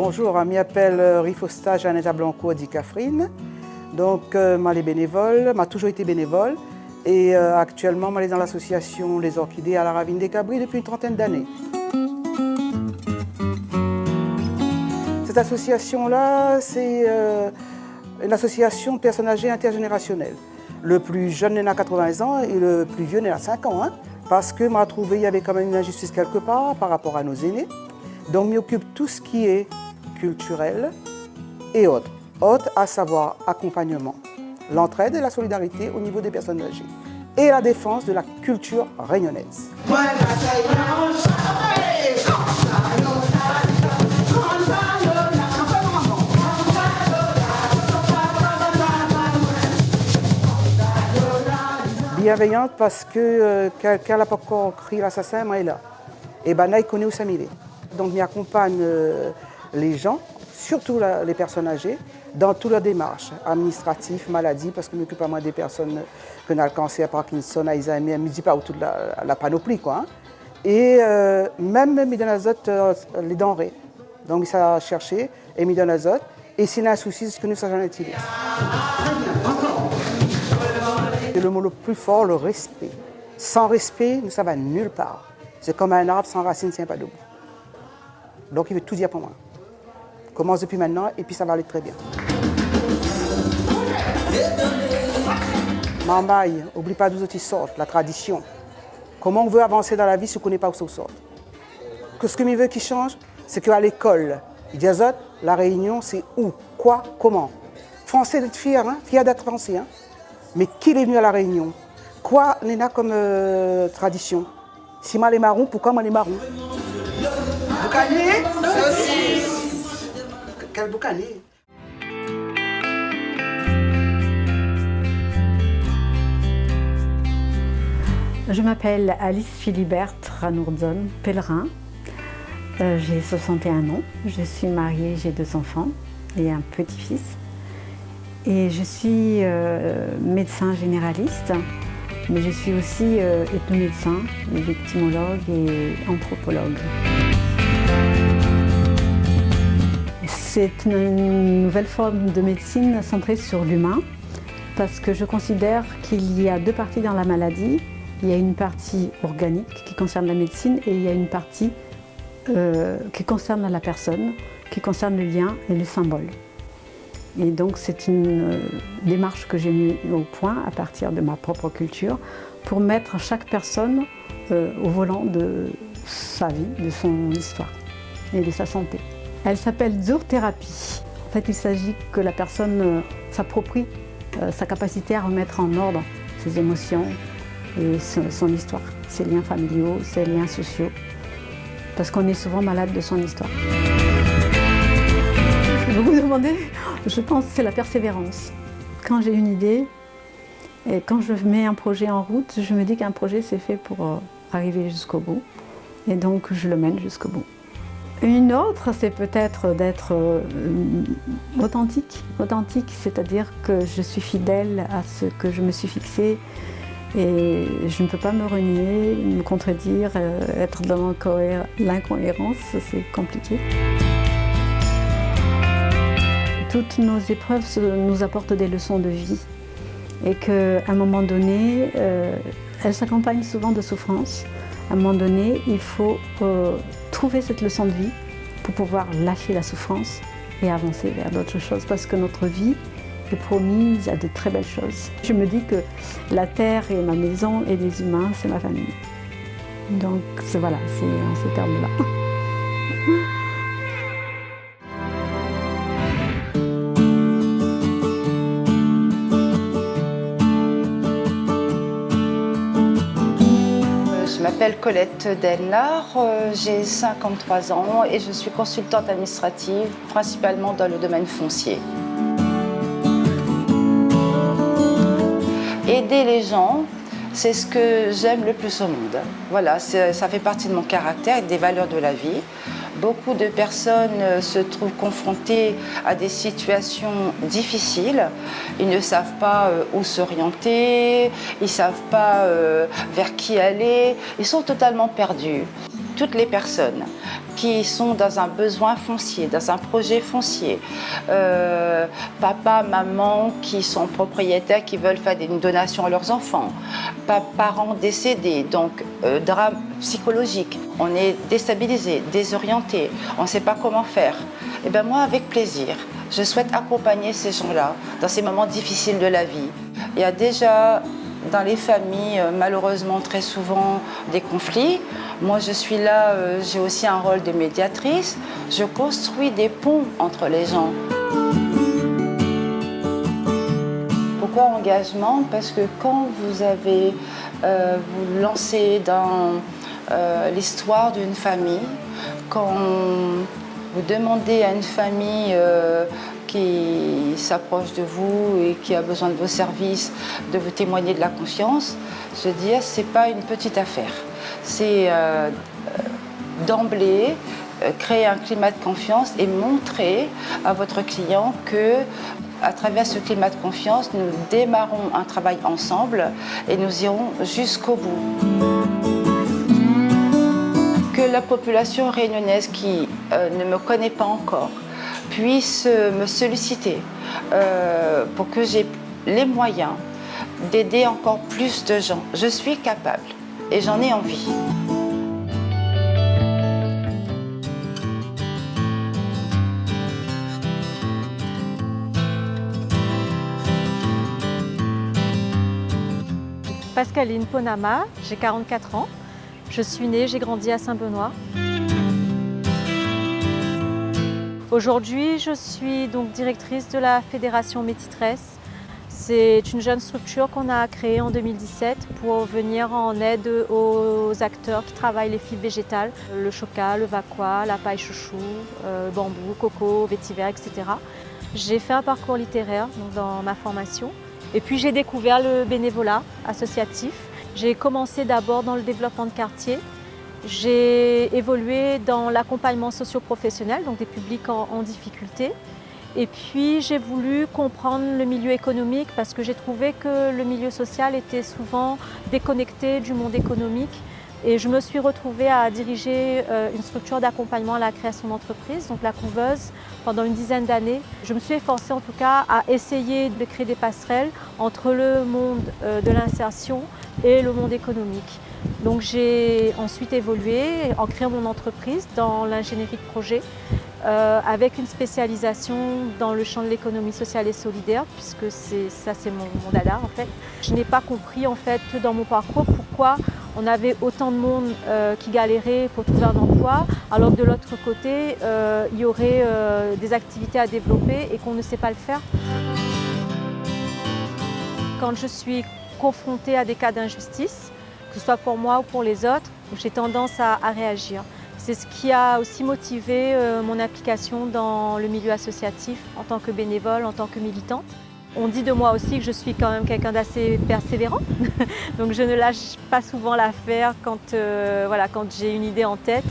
Bonjour, je m'appelle Rifosta Janetta Blanco di Cafrine. Donc, je suis bénévole, j'ai toujours été bénévole. Et actuellement, je suis dans l'association Les Orchidées à la Ravine des Cabris depuis une trentaine d'années. Cette association-là, c'est une association de personnes âgées intergénérationnelles. Le plus jeune est à 80 ans et le plus vieux est à 5 ans. Parce que m'a trouvé qu'il y avait quand même une injustice quelque part par rapport à nos aînés. Donc, je m'occupe de tout ce qui est culturel et autres. Autres, à savoir accompagnement, l'entraide et la solidarité au niveau des personnes âgées. Et la défense de la culture réunionnaise. Bienveillante parce que quelqu'un n'a pas encore crié l'assassin, moi, est là. Et ben là, il connaît où ça m'est. Donc, il accompagne les gens, surtout les personnes âgées, dans toutes leurs démarches administratives, maladies, parce que je m'occupe à moi des personnes qui ont le cancer, Parkinson, Alzheimer, je ne dis pas toute la panoplie, quoi. Et même, il donne azote les denrées. Donc, ça a cherché et il donne azote. Et s'il y a un souci, c'est que nous, ça j'en utilise. C'est le mot le plus fort, le respect. Sans respect, ça va nulle part. C'est comme un arbre sans racines, ne tient pas debout. Donc il veut tout dire pour moi. Commence depuis maintenant et puis ça va aller très bien. Mambaye, n'oublie pas d'où tu sortes, la tradition. Comment on veut avancer dans la vie si on ne connaît pas où on sort? Que ce que je veux qui change, c'est qu'à l'école, il dit Azot, la réunion, c'est où, quoi, comment. Français d'être fier, fier d'être français. Mais qui est venu à la réunion? Quoi n'est là comme tradition? Si moi les marrons, pourquoi moi les marrons? Boucanier? Quel boucanier? Je m'appelle Alice Philibert Ranourdzon Pellerin. J'ai 61 ans. Je suis mariée, j'ai 2 enfants et un petit-fils. Et je suis médecin généraliste, mais je suis aussi ethnomédecin, victimologue et anthropologue. C'est une nouvelle forme de médecine centrée sur l'humain, parce que je considère qu'il y a 2 parties dans la maladie. Il y a une partie organique qui concerne la médecine et il y a une partie qui concerne la personne, qui concerne le lien et le symbole. Et donc c'est une démarche que j'ai mise au point à partir de ma propre culture pour mettre chaque personne au volant de sa vie, de son histoire et de sa santé. Elle s'appelle zourthérapie. En fait, il s'agit que la personne s'approprie sa capacité à remettre en ordre ses émotions et son histoire, ses liens familiaux, ses liens sociaux, parce qu'on est souvent malade de son histoire. Vous vous demandez, je pense que c'est la persévérance. Quand j'ai une idée et quand je mets un projet en route, je me dis qu'un projet c'est fait pour arriver jusqu'au bout et donc je le mène jusqu'au bout. Une autre, c'est peut-être d'être authentique. Authentique, c'est-à-dire que je suis fidèle à ce que je me suis fixé et je ne peux pas me renier, me contredire, être dans l'incohérence, c'est compliqué. Toutes nos épreuves nous apportent des leçons de vie et qu'à un moment donné, elles s'accompagnent souvent de souffrance. À un moment donné, il faut trouver cette leçon de vie pour pouvoir lâcher la souffrance et avancer vers d'autres choses parce que notre vie est promise à de très belles choses. Je me dis que la terre est ma maison et les humains, c'est ma famille. Donc voilà, c'est en ces termes-là. Je m'appelle Colette Delnard, j'ai 53 ans et je suis consultante administrative, principalement dans le domaine foncier. Aider les gens, c'est ce que j'aime le plus au monde. Voilà, ça fait partie de mon caractère et des valeurs de la vie. Beaucoup de personnes se trouvent confrontées à des situations difficiles. Ils ne savent pas où s'orienter, ils ne savent pas vers qui aller. Ils sont totalement perdus. toutes les personnes qui sont dans un besoin foncier, dans un projet foncier, papa, maman qui sont propriétaires, qui veulent faire une donation à leurs enfants, parents décédés, donc drame psychologique, on est déstabilisé, désorienté, on ne sait pas comment faire. Et bien moi, avec plaisir, je souhaite accompagner ces gens-là dans ces moments difficiles de la vie. Il y a déjà dans les familles, malheureusement, très souvent des conflits. Moi, je suis là, j'ai aussi un rôle de médiatrice. Je construis des ponts entre les gens. Pourquoi engagement? Parce que quand vous avez vous lancez dans l'histoire d'une famille, quand vous demandez à une famille qui s'approche de vous et qui a besoin de vos services, de vous témoigner de la confiance, je dis, c'est pas une petite affaire. C'est d'emblée créer un climat de confiance et montrer à votre client que, à travers ce climat de confiance, nous démarrons un travail ensemble et nous irons jusqu'au bout. Que la population réunionnaise qui ne me connaît pas encore puisse me solliciter pour que j'ai les moyens d'aider encore plus de gens. Je suis capable et j'en ai envie. Pascaline Ponama, j'ai 44 ans. Je suis née, j'ai grandi à Saint-Benoît. Aujourd'hui, je suis donc directrice de la Fédération Métis-Tresse. C'est une jeune structure qu'on a créée en 2017 pour venir en aide aux acteurs qui travaillent les fibres végétales, le choca, le vaqua, la paille chouchou, bambou, coco, vétiver, etc. J'ai fait un parcours littéraire donc dans ma formation et puis j'ai découvert le bénévolat associatif. J'ai commencé d'abord dans le développement de quartier. J'ai évolué dans l'accompagnement socio-professionnel, donc des publics en difficulté. Et puis j'ai voulu comprendre le milieu économique parce que j'ai trouvé que le milieu social était souvent déconnecté du monde économique. Et je me suis retrouvée à diriger une structure d'accompagnement à la création d'entreprises, donc la couveuse, pendant une dizaine d'années. Je me suis efforcée en tout cas à essayer de créer des passerelles entre le monde de l'insertion et le monde économique. Donc j'ai ensuite évolué en créant mon entreprise dans l'ingénierie de projet avec une spécialisation dans le champ de l'économie sociale et solidaire puisque c'est mon dada en fait. Je n'ai pas compris en fait dans mon parcours pourquoi on avait autant de monde qui galérait pour trouver un emploi alors que de l'autre côté il y aurait des activités à développer et qu'on ne sait pas le faire. Quand je suis confrontée à des cas d'injustice, que ce soit pour moi ou pour les autres, j'ai tendance à réagir. C'est ce qui a aussi motivé mon application dans le milieu associatif en tant que bénévole, en tant que militante. On dit de moi aussi que je suis quand même quelqu'un d'assez persévérant, donc je ne lâche pas souvent l'affaire quand j'ai une idée en tête.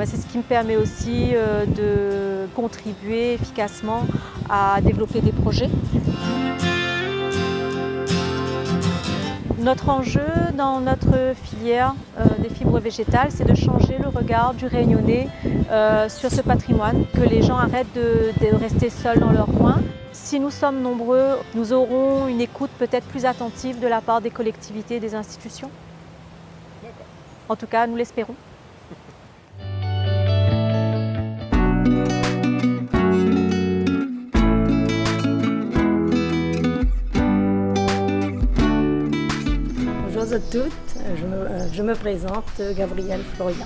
C'est ce qui me permet aussi de contribuer efficacement à développer des projets. Notre enjeu dans notre filière des fibres végétales, c'est de changer le regard du Réunionnais sur ce patrimoine, que les gens arrêtent de rester seuls dans leur coin. Si nous sommes nombreux, nous aurons une écoute peut-être plus attentive de la part des collectivités et des institutions. En tout cas, nous l'espérons. Bonjour à toutes, je me présente Gabrielle Florian.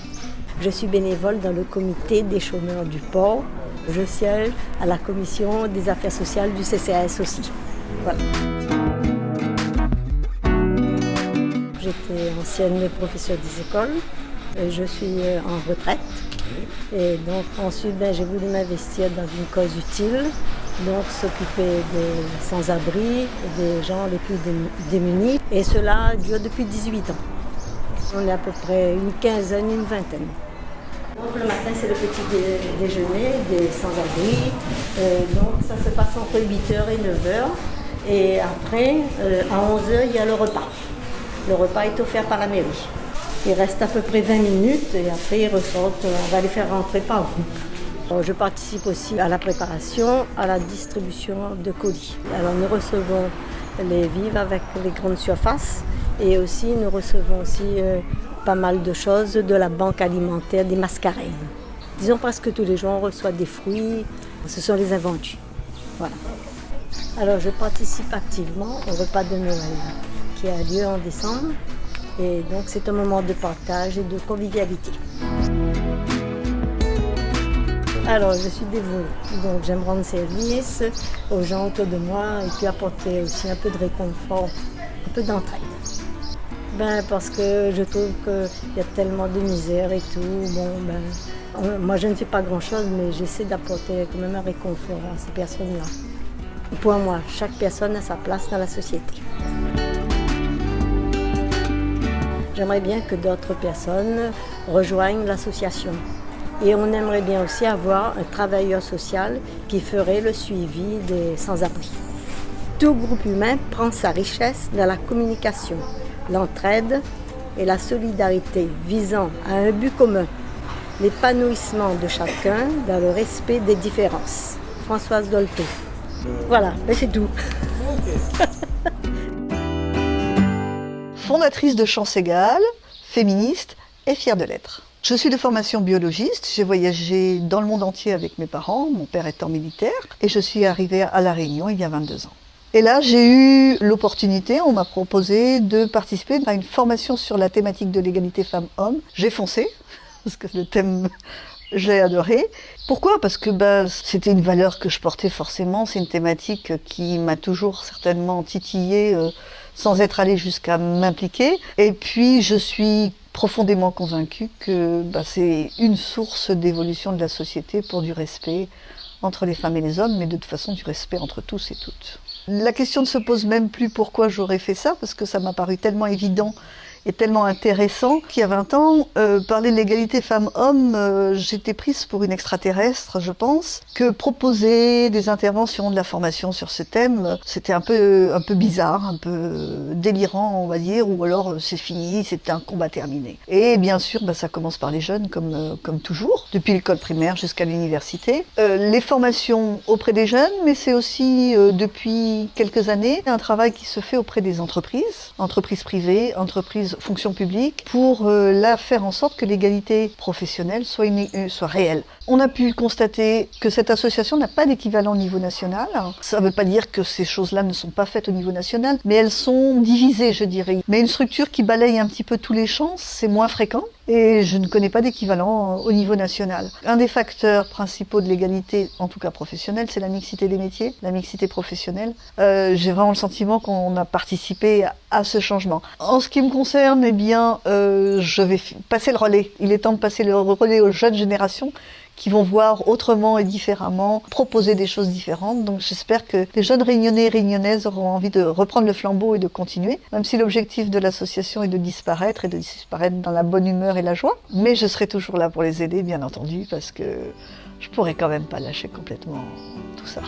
Je suis bénévole dans le comité des chômeurs du port. Je siège à la commission des affaires sociales du CCAS aussi. Voilà. J'étais ancienne professeure des écoles, je suis en retraite. Et donc ensuite j'ai voulu m'investir dans une cause utile, donc s'occuper des sans-abri, des gens les plus démunis. Et cela dure depuis 18 ans. On est à peu près une quinzaine, une vingtaine. Donc le matin c'est le petit déjeuner des sans-abri. Donc ça se passe entre 8h et 9h. Et après, à 11h, il y a le repas. Le repas est offert par la mairie. Ils restent à peu près 20 minutes et après ils ressortent. On va les faire rentrer par groupe. Je participe aussi à la préparation, à la distribution de colis. Alors nous recevons les vivres avec les grandes surfaces et aussi nous recevons aussi pas mal de choses de la banque alimentaire des Mascareignes. Disons presque tous les jours on reçoit des fruits, ce sont les invendus. Voilà. Alors je participe activement au repas de Noël qui a lieu en décembre et donc c'est un moment de partage et de convivialité. Alors je suis dévouée, donc j'aime rendre service aux gens autour de moi et puis apporter aussi un peu de réconfort, un peu d'entraide. Parce que je trouve qu'il y a tellement de misère et tout. Moi je ne fais pas grand chose mais j'essaie d'apporter quand même un réconfort à ces personnes-là. Pour moi, chaque personne a sa place dans la société. J'aimerais bien que d'autres personnes rejoignent l'association. Et on aimerait bien aussi avoir un travailleur social qui ferait le suivi des sans-abri. Tout groupe humain prend sa richesse dans la communication, l'entraide et la solidarité visant à un but commun, l'épanouissement de chacun dans le respect des différences. Françoise Dolto. Voilà, c'est tout. Fondatrice de Chance Égale, féministe et fière de l'être. Je suis de formation biologiste, j'ai voyagé dans le monde entier avec mes parents, mon père étant militaire, et je suis arrivée à La Réunion il y a 22 ans. Et là, j'ai eu l'opportunité, on m'a proposé de participer à une formation sur la thématique de l'égalité femmes-hommes. J'ai foncé, parce que le thème, j'ai adoré. Pourquoi ? Parce que c'était une valeur que je portais forcément, c'est une thématique qui m'a toujours certainement titillée, sans être allée jusqu'à m'impliquer. Et puis, je suis profondément convaincue que c'est une source d'évolution de la société pour du respect entre les femmes et les hommes, mais de toute façon du respect entre tous et toutes. La question ne se pose même plus pourquoi j'aurais fait ça, parce que ça m'a paru tellement évident et tellement intéressant qu'il y a 20 ans, parler de l'égalité femmes-hommes, j'étais prise pour une extraterrestre, je pense, que proposer des interventions, de la formation sur ce thème, c'était un peu bizarre, un peu délirant, on va dire, ou alors c'est fini, c'est un combat terminé. Et bien sûr, ça commence par les jeunes, comme toujours, depuis l'école primaire jusqu'à l'université. Les formations auprès des jeunes, mais c'est aussi, depuis quelques années, un travail qui se fait auprès des entreprises privées, entreprises fonction publique, pour faire en sorte que l'égalité professionnelle soit réelle. On a pu constater que cette association n'a pas d'équivalent au niveau national. Ça ne veut pas dire que ces choses-là ne sont pas faites au niveau national, mais elles sont divisées, je dirais. Mais une structure qui balaye un petit peu tous les champs, c'est moins fréquent. Et je ne connais pas d'équivalent au niveau national. Un des facteurs principaux de l'égalité, en tout cas professionnelle, c'est la mixité des métiers, la mixité professionnelle. J'ai vraiment le sentiment qu'on a participé à ce changement. En ce qui me concerne, je vais passer le relais. Il est temps de passer le relais aux jeunes générations qui vont voir autrement et différemment, proposer des choses différentes. Donc j'espère que les jeunes Réunionnais et Réunionnaises auront envie de reprendre le flambeau et de continuer, même si l'objectif de l'association est de disparaître, et de disparaître dans la bonne humeur et la joie. Mais je serai toujours là pour les aider, bien entendu, parce que je pourrais quand même pas lâcher complètement tout ça.